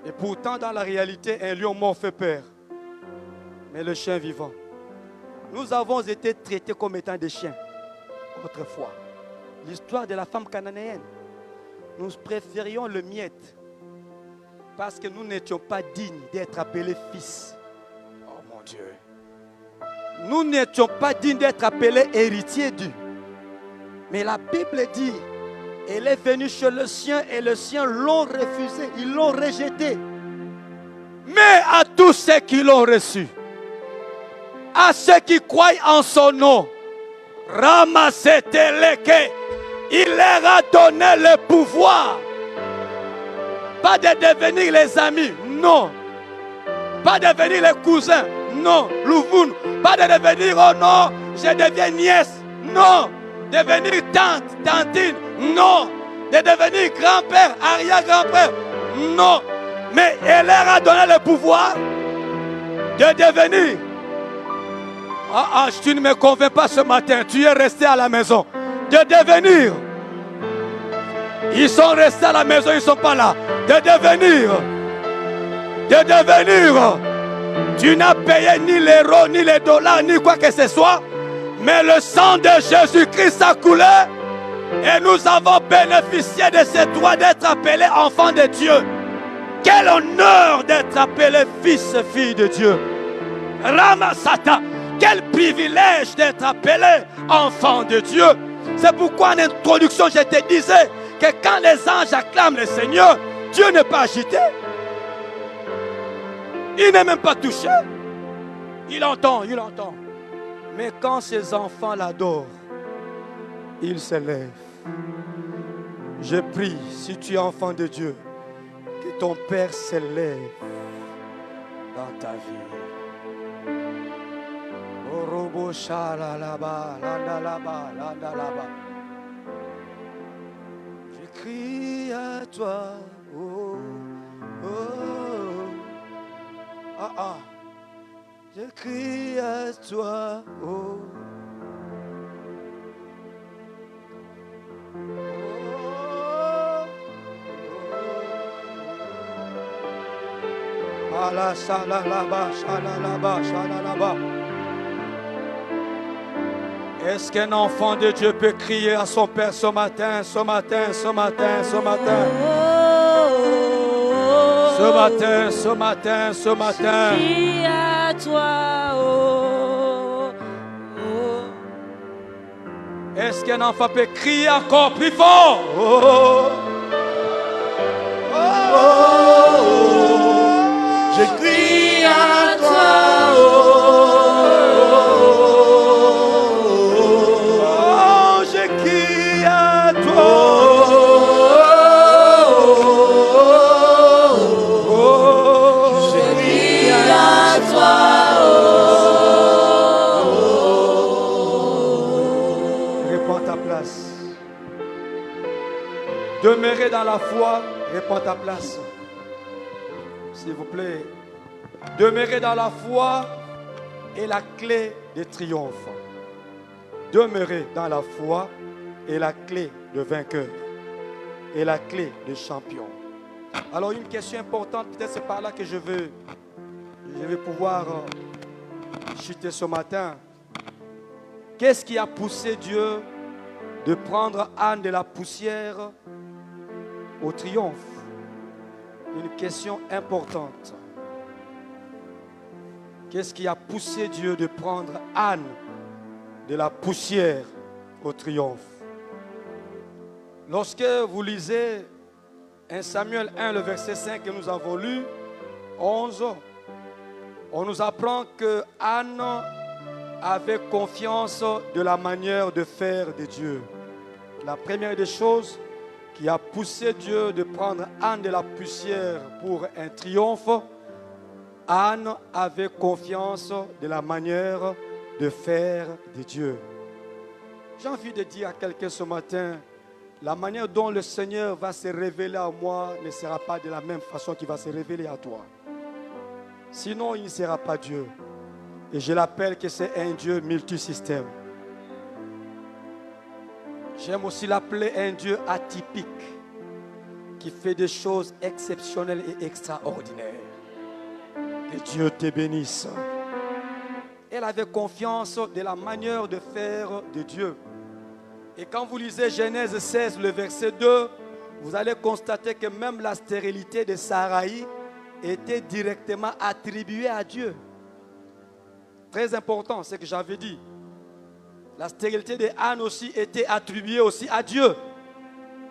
Et pourtant, dans la réalité, un lion mort fait peur. Mais le chien vivant, nous avons été traités comme étant des chiens autrefois. L'histoire de la femme cananéenne, nous préférions le miette parce que nous n'étions pas dignes d'être appelés fils. Oh mon Dieu. Nous n'étions pas dignes d'être appelés héritiers d'eux. Mais la Bible dit, elle est venue chez le sien et le sien l'ont refusé, ils l'ont rejeté. Mais à tous ceux qui l'ont reçu, à ceux qui croient en son nom, Ramaseteleke, il leur a donné le pouvoir. Pas de devenir les amis, non. Pas de devenir les cousins, non. Louvoun, pas de devenir, oh non, je deviens nièce, non. Devenir tante, tantine, non. De devenir grand-père, arrière-grand-père, non. Mais elle leur a donné le pouvoir de devenir. Tu ne me convaincs pas ce matin, tu es resté à la maison. De devenir. Ils sont restés à la maison, ils ne sont pas là. De devenir. De devenir. Tu n'as payé ni l'euro, ni les dollars, ni quoi que ce soit. Mais le sang de Jésus-Christ a coulé. Et nous avons bénéficié de ce droit d'être appelés enfants de Dieu. Quel honneur d'être appelé fils et fille de Dieu. Ramasata. Quel privilège d'être appelé enfant de Dieu. C'est pourquoi en introduction je te disais que quand les anges acclament le Seigneur, Dieu n'est pas agité. Il n'est même pas touché. Il entend, il entend. Mais quand ses enfants l'adorent, il se lève. Je prie, si tu es enfant de Dieu, que ton Père se lève dans ta vie. Je crie à toi, oh, oh, ah, ah. Je crie à toi, oh. Ala shalalaba, shalalaba, shalalaba. Est-ce qu'un enfant de Dieu peut crier à son Père ce matin, ce matin, ce matin, ce matin? Ce matin, ce matin, ce matin. Je crie à toi, oh, oh. Est-ce qu'un enfant peut crier encore plus fort? Oh, oh, oh. Je crie à toi, oh, oh, je crie à toi, oh, je crie à toi, réponds ta place. Demeurez dans la foi, réponds ta place. S'il vous plaît, demeurez dans la foi est la clé de triomphe. Demeurez dans la foi est la clé de vainqueur et la clé de champion. Alors une question importante, peut-être c'est par là que je vais pouvoir chuter ce matin. Qu'est-ce qui a poussé Dieu de prendre Anne de la poussière au triomphe? Une question importante. Qu'est-ce qui a poussé Dieu de prendre Anne de la poussière au triomphe? Lorsque vous lisez 1 Samuel 1, le verset 5 que nous avons lu, 11, on nous apprend que Anne avait confiance de la manière de faire de Dieu. La première des choses qui a poussé Dieu de prendre Anne de la poussière pour un triomphe, Anne avait confiance de la manière de faire de Dieu. J'ai envie de dire à quelqu'un ce matin, la manière dont le Seigneur va se révéler à moi ne sera pas de la même façon qu'il va se révéler à toi. Sinon, il ne sera pas Dieu. Et je l'appelle que c'est un Dieu multisystème. J'aime aussi l'appeler un Dieu atypique, qui fait des choses exceptionnelles et extraordinaires. Que Dieu te bénisse. Elle avait confiance de la manière de faire de Dieu. Et quand vous lisez Genèse 16, le verset 2, vous allez constater que même la stérilité de Saraï était directement attribuée à Dieu. Très important, c'est ce que j'avais dit. La stérilité de Anne aussi était attribuée aussi à Dieu.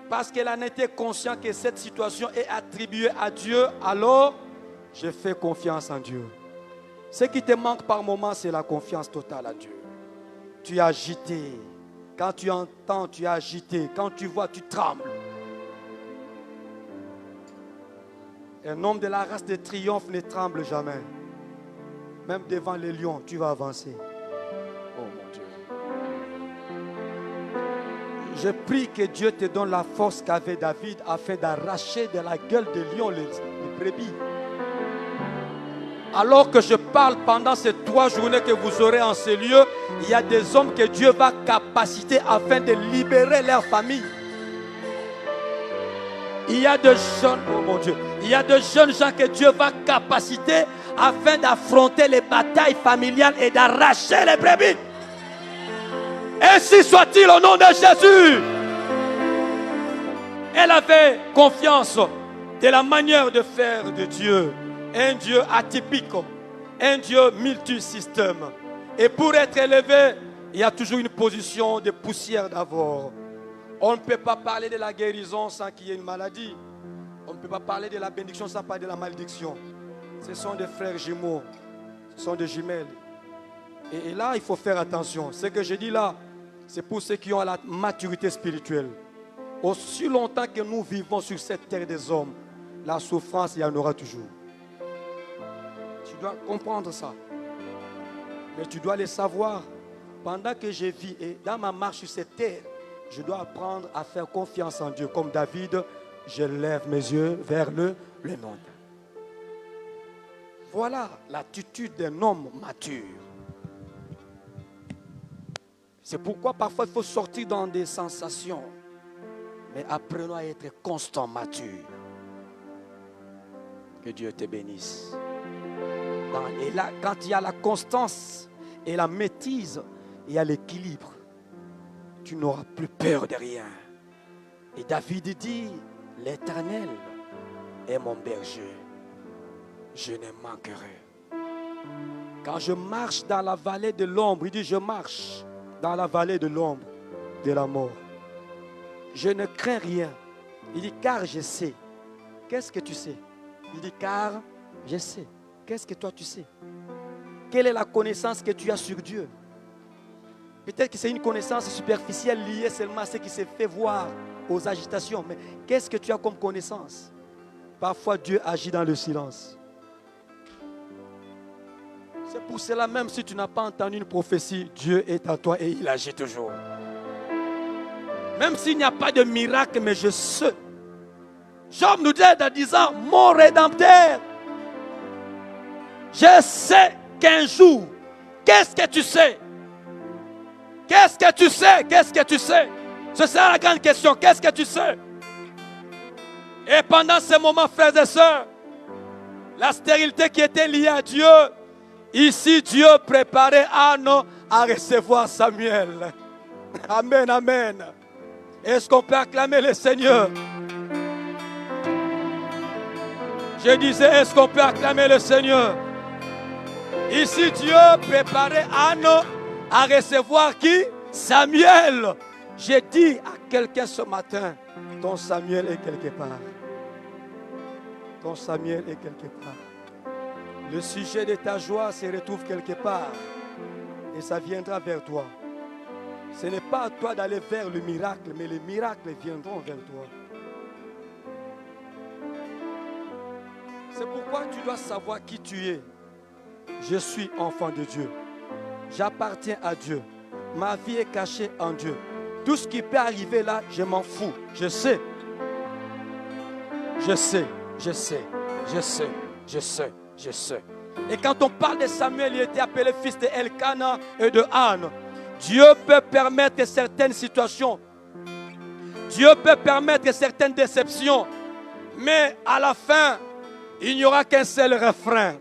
Parce qu'elle en était consciente que cette situation est attribuée à Dieu, alors je fais confiance en Dieu. Ce qui te manque par moment, c'est la confiance totale à Dieu. Tu es agité. Quand tu entends, tu es agité. Quand tu vois, tu trembles. Un homme de la race de triomphe ne tremble jamais. Même devant les lions, tu vas avancer. Oh mon Dieu. Je prie que Dieu te donne la force qu'avait David afin d'arracher de la gueule des lions les brebis. Alors que je parle pendant ces 3 journées que vous aurez en ces lieux, il y a des hommes que Dieu va capaciter afin de libérer leur famille. Il y a de jeunes, oh mon Dieu, il y a de jeunes gens que Dieu va capaciter afin d'affronter les batailles familiales et d'arracher les brebis. Ainsi soit-il au nom de Jésus. Elle avait confiance de la manière de faire de Dieu. Un Dieu atypique, un Dieu multisystème. Et pour être élevé, il y a toujours une position de poussière d'abord. On ne peut pas parler de la guérison sans qu'il y ait une maladie. On ne peut pas parler de la bénédiction sans parler de la malédiction. Ce sont des frères jumeaux, ce sont des jumelles. Et là, il faut faire attention. Ce que je dis là, c'est pour ceux qui ont la maturité spirituelle. Aussi longtemps que nous vivons sur cette terre des hommes, la souffrance, il y en aura toujours. Tu dois comprendre ça. Mais tu dois le savoir. Pendant que je vis et dans ma marche sur cette terre, je dois apprendre à faire confiance en Dieu. Comme David, je lève mes yeux vers le monde. Voilà l'attitude d'un homme mature. C'est pourquoi parfois il faut sortir dans des sensations. Mais apprenons à être constant, mature. Que Dieu te bénisse. Et là, quand il y a la constance et la maîtrise, il y a l'équilibre. Tu n'auras plus peur de rien. Et David dit, l'Éternel est mon berger. Je ne manquerai. Quand je marche dans la vallée de l'ombre, il dit, je marche dans la vallée de l'ombre de la mort. Je ne crains rien. Il dit, car je sais. Qu'est-ce que tu sais? Il dit, car je sais. Qu'est-ce que toi tu sais? Quelle est la connaissance que tu as sur Dieu? Peut-être que c'est une connaissance superficielle liée seulement à ce qui s'est fait voir aux agitations. Mais qu'est-ce que tu as comme connaissance? Parfois Dieu agit dans le silence. C'est pour cela, même si tu n'as pas entendu une prophétie, Dieu est à toi et il agit toujours. Même s'il n'y a pas de miracle, mais je sais. Job nous dit en disant, mon Rédempteur, je sais qu'un jour, qu'est-ce que tu sais? Qu'est-ce que tu sais? Qu'est-ce que tu sais? Ce sera la grande question. Qu'est-ce que tu sais? Et pendant ce moment, frères et sœurs, la stérilité qui était liée à Dieu, ici Dieu préparait Anne à recevoir Samuel. Amen, amen. Est-ce qu'on peut acclamer le Seigneur? Je disais, est-ce qu'on peut acclamer le Seigneur? Ici Dieu préparait Anne à recevoir qui? Samuel. J'ai dit à quelqu'un ce matin, ton Samuel est quelque part. Ton Samuel est quelque part. Le sujet de ta joie se retrouve quelque part. Et ça viendra vers toi. Ce n'est pas à toi d'aller vers le miracle, mais les miracles viendront vers toi. C'est pourquoi tu dois savoir qui tu es. Je suis enfant de Dieu. J'appartiens à Dieu. Ma vie est cachée en Dieu. Tout ce qui peut arriver là, je m'en fous. Je sais. Je sais. Je sais. Je sais. Je sais. Je sais. Et quand on parle de Samuel, il était appelé fils de Elkana et de Anne. Dieu peut permettre certaines situations. Dieu peut permettre certaines déceptions. Mais à la fin, il n'y aura qu'un seul refrain.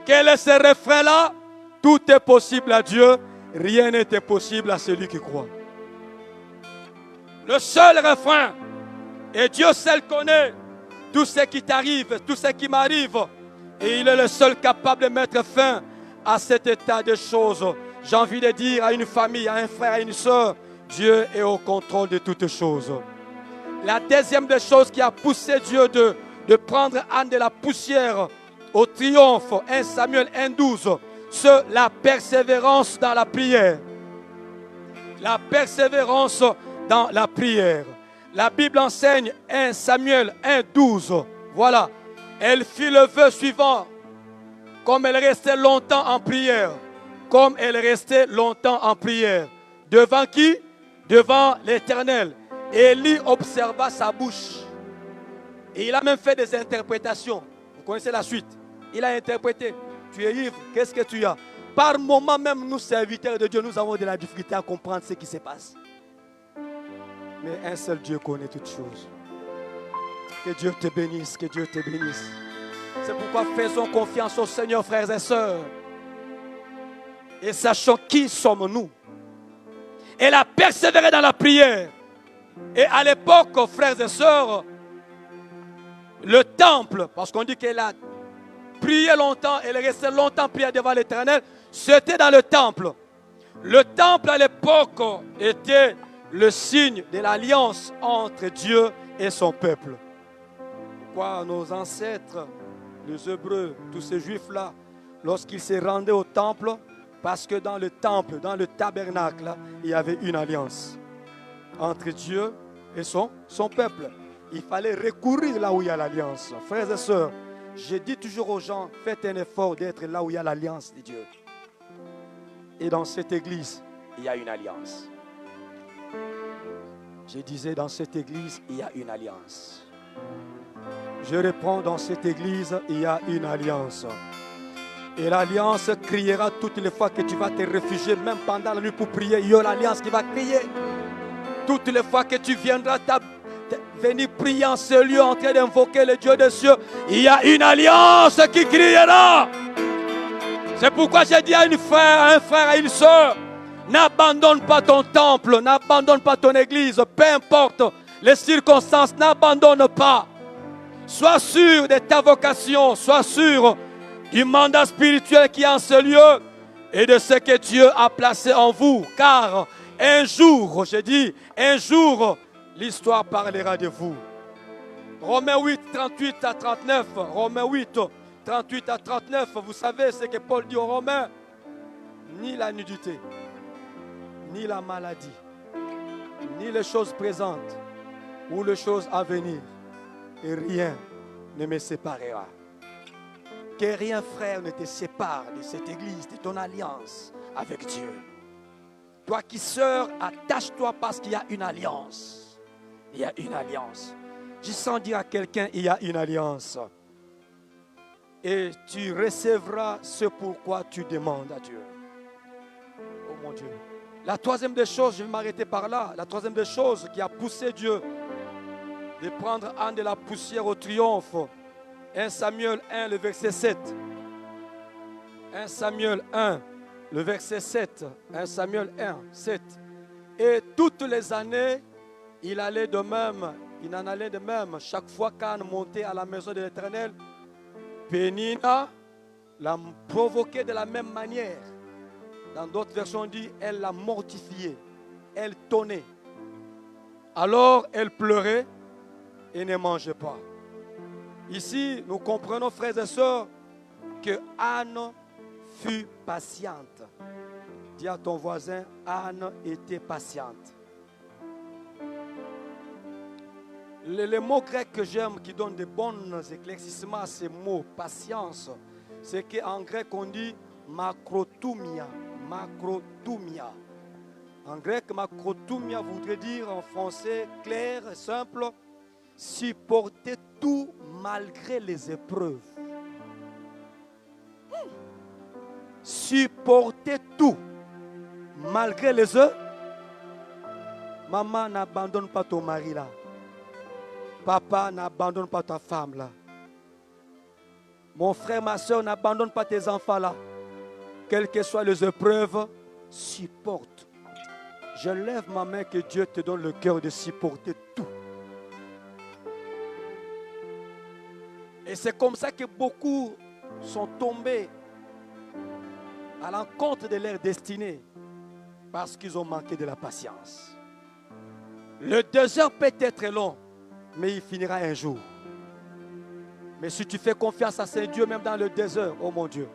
Quel est ce refrain-là? Tout est possible à Dieu. Rien n'est impossible à celui qui croit. Le seul refrain. Et Dieu seul connaît tout ce qui t'arrive, tout ce qui m'arrive. Et il est le seul capable de mettre fin à cet état de choses. J'ai envie de dire à une famille, à un frère, à une soeur, Dieu est au contrôle de toutes choses. La deuxième des choses qui a poussé Dieu de prendre Anne de la poussière au triomphe, 1 Samuel 1,12, c'est la persévérance dans la prière. La persévérance dans la prière. La Bible enseigne 1 Samuel 1,12. Voilà. Elle fit le vœu suivant. Comme elle restait longtemps en prière. Comme elle restait longtemps en prière. Devant qui? Devant l'Éternel. Élie observa sa bouche. Et il a même fait des interprétations. Vous connaissez la suite. Il a interprété. Tu es ivre, qu'est-ce que tu as? Par moment même, nous, serviteurs de Dieu, nous avons de la difficulté à comprendre ce qui se passe. Mais un seul Dieu connaît toutes choses. Que Dieu te bénisse, que Dieu te bénisse. C'est pourquoi faisons confiance au Seigneur, frères et sœurs. Et sachons qui sommes-nous. Elle a persévéré dans la prière. Et à l'époque, frères et sœurs, le temple, parce qu'on dit qu'elle a prié longtemps, elle est restée longtemps priée devant l'Éternel, c'était dans le temple. Le temple à l'époque était le signe de l'alliance entre Dieu et son peuple. Pourquoi nos ancêtres, les Hébreux, tous ces Juifs-là, lorsqu'ils se rendaient au temple, parce que dans le temple, dans le tabernacle, il y avait une alliance entre Dieu et son peuple. Il fallait recourir là où il y a l'alliance. Frères et sœurs, je dis toujours aux gens, faites un effort d'être là où il y a l'alliance de Dieu. Et dans cette église, il y a une alliance. je disais, dans cette église, Il y a une alliance. je reprends, dans cette église, il y a une alliance. Et l'alliance criera toutes les fois que tu vas te réfugier, même pendant la nuit pour prier, il y a l'alliance qui va crier. Toutes les fois que tu viendras venir prier en ce lieu, en train d'invoquer le Dieu des cieux, il y a une alliance qui criera. C'est pourquoi j'ai dit à un frère, à une soeur, n'abandonne pas ton temple, n'abandonne pas ton église, peu importe les circonstances, n'abandonne pas. Sois sûr de ta vocation, sois sûr du mandat spirituel qui est en ce lieu et de ce que Dieu a placé en vous. Car un jour, je dis, un jour, l'histoire parlera de vous. Romains 8, 38 à 39. Romains 8, 38 à 39. Vous savez ce que Paul dit aux Romains. Ni la nudité, ni la maladie, ni les choses présentes ou les choses à venir. Et rien ne me séparera. Que rien, frère, ne te sépare de cette église, de ton alliance avec Dieu. Toi qui sœur, attache-toi parce qu'il y a une alliance. Il y a une alliance. Je sens dire à quelqu'un, il y a une alliance. Et tu recevras ce pourquoi tu demandes à Dieu. Oh mon Dieu. La troisième des choses, je vais m'arrêter par là. La troisième des choses qui a poussé Dieu de prendre Anne de la poussière au triomphe. 1 Samuel 1, le verset 7. 1 Samuel 1, le verset 7. 1 Samuel 1, 7. Et toutes les années, il allait de même, il en allait de même. Chaque fois qu'Anne montait à la maison de l'Éternel, Pénina l'a provoqué de la même manière. Dans d'autres versions, on dit, elle l'a mortifié. Elle tonnait. Alors, elle pleurait et ne mangeait pas. Ici, nous comprenons, frères et sœurs, que Anne fut patiente. Dis à ton voisin, Anne était patiente. Le mot grec que j'aime, qui donne de bons éclaircissements à ces mots, patience, c'est qu'en grec on dit makrotoumia. Makrotoumia. En grec, makrotoumia voudrait dire en français clair et simple, supporter tout malgré les épreuves. Supporter tout malgré les épreuves. Maman, n'abandonne pas ton mari là. Papa, n'abandonne pas ta femme là. Mon frère, ma soeur, n'abandonne pas tes enfants là. Quelles que soient les épreuves, supporte. Je lève ma main, que Dieu te donne le cœur de supporter tout. Et c'est comme ça que beaucoup sont tombés à l'encontre de leur destinée parce qu'ils ont manqué de la patience. Le désert peut être long, mais il finira un jour. Mais si tu fais confiance à ce Dieu, même dans le désert, oh mon Dieu.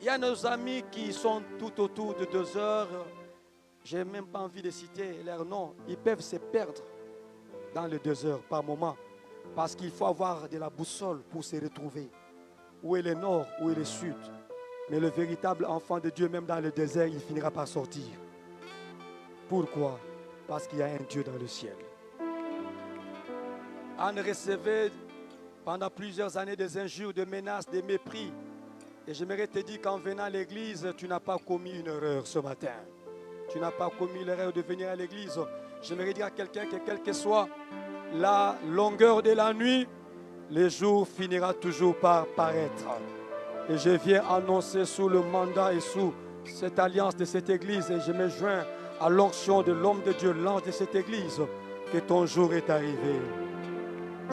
Il y a nos amis qui sont tout autour de 2 heures. Je n'ai même pas envie de citer leurs noms. Ils peuvent se perdre dans le désert par moment. Parce qu'il faut avoir de la boussole pour se retrouver. Où est le nord, où est le sud. Mais le véritable enfant de Dieu, même dans le désert, il finira par sortir. Pourquoi? Parce qu'il y a un Dieu dans le ciel. Anne recevait pendant plusieurs années des injures, des menaces, des mépris. Et j'aimerais te dire qu'en venant à l'église, tu n'as pas commis une erreur ce matin. Tu n'as pas commis l'erreur de venir à l'église. J'aimerais dire à quelqu'un que quelle que soit la longueur de la nuit, le jour finira toujours par paraître. Et je viens annoncer sous le mandat et sous cette alliance de cette église, et je me joins à l'onction de l'homme de Dieu, l'ange de cette église, que ton jour est arrivé.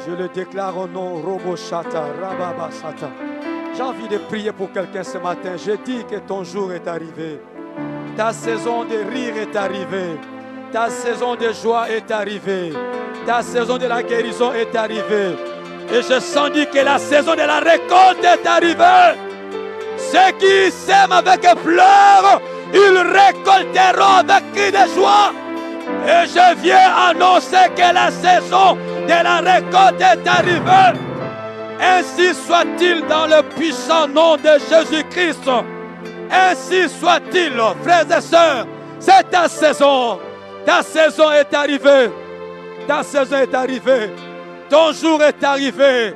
Je le déclare au nom Robo Shata, Rababa Sata. J'ai envie de prier pour quelqu'un ce matin. Je dis que ton jour est arrivé. Ta saison de rire est arrivée. Ta saison de joie est arrivée. Ta saison de la guérison est arrivée. Et je sens dire que la saison de la récolte est arrivée. Ceux qui sèment avec pleurs, ils récolteront avec cri de joie. Et je viens annoncer que la saison de la récolte est arrivée. Ainsi soit-il dans le puissant nom de Jésus-Christ. Ainsi soit-il, frères et sœurs. C'est ta saison. Ta saison est arrivée. Ta saison est arrivée. Ton jour est arrivé.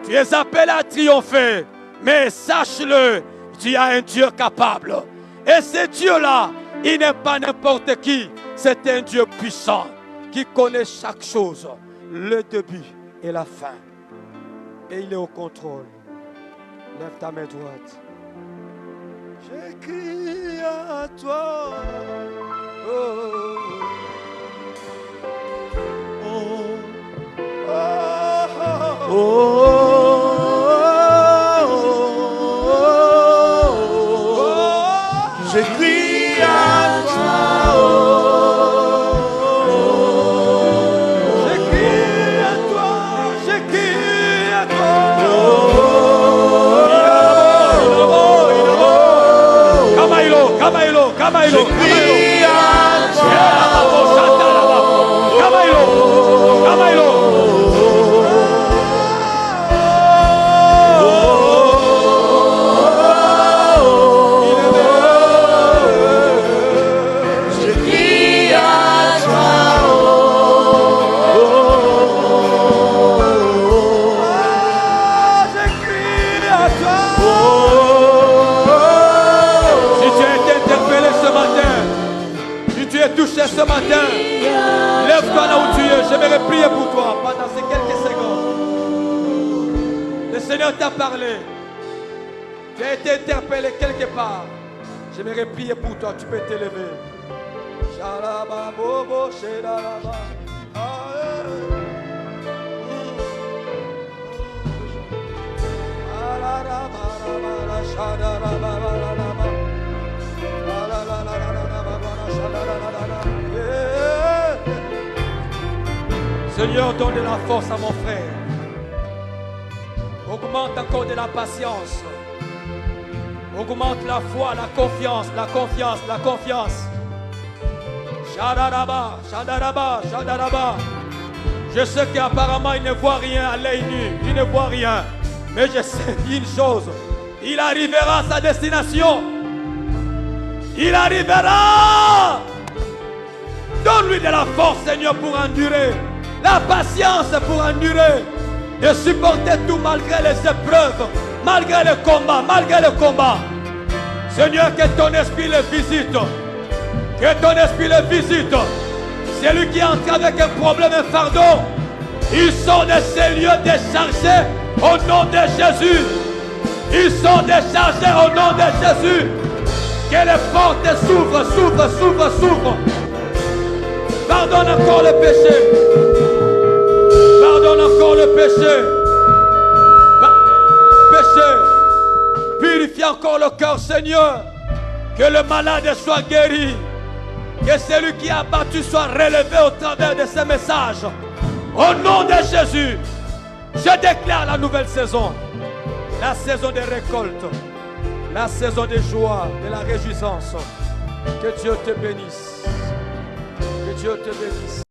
Tu es appelé à triompher. Mais sache-le, tu as un Dieu capable. Et ce Dieu-là, il n'est pas n'importe qui. C'est un Dieu puissant qui connaît chaque chose, le début et la fin. Et il est au contrôle. Lève ta main droite. J'écris à toi. Oh, oh, oh, oh, oh, j'écris à toi. J'écris à toi. J'écris à toi. Kamailo. Ce matin, lève-toi là où tu es. J'aimerais prier pour toi pendant ces quelques secondes. Le Seigneur t'a parlé. Tu as été interpellé quelque part. J'aimerais prier pour toi. Tu peux t'élever. Seigneur, donne de la force à mon frère. Augmente encore de la patience. Augmente la foi, la confiance. Shadaraba. Je sais qu'apparemment il ne voit rien à l'œil nu. Il ne voit rien. Mais je sais une chose. Il arrivera à sa destination. Il arrivera. Donne-lui de la force, Seigneur, pour endurer. La patience pour endurer. De supporter tout malgré les épreuves. Malgré le combat. Seigneur, que ton esprit le visite. Que ton esprit le visite. Celui qui entre avec un problème, un fardeau. Ils sont de ces lieux déchargés au nom de Jésus. Ils sont déchargés au nom de Jésus. Que les portes s'ouvrent. Pardonne encore le péché. Purifie encore le cœur, Seigneur. Que le malade soit guéri. Que celui qui a battu soit relevé au travers de ces messages. Au nom de Jésus, je déclare la nouvelle saison. La saison des récoltes. La saison des joies, de la réjouissance. Que Dieu te bénisse. Que Dieu te bénisse.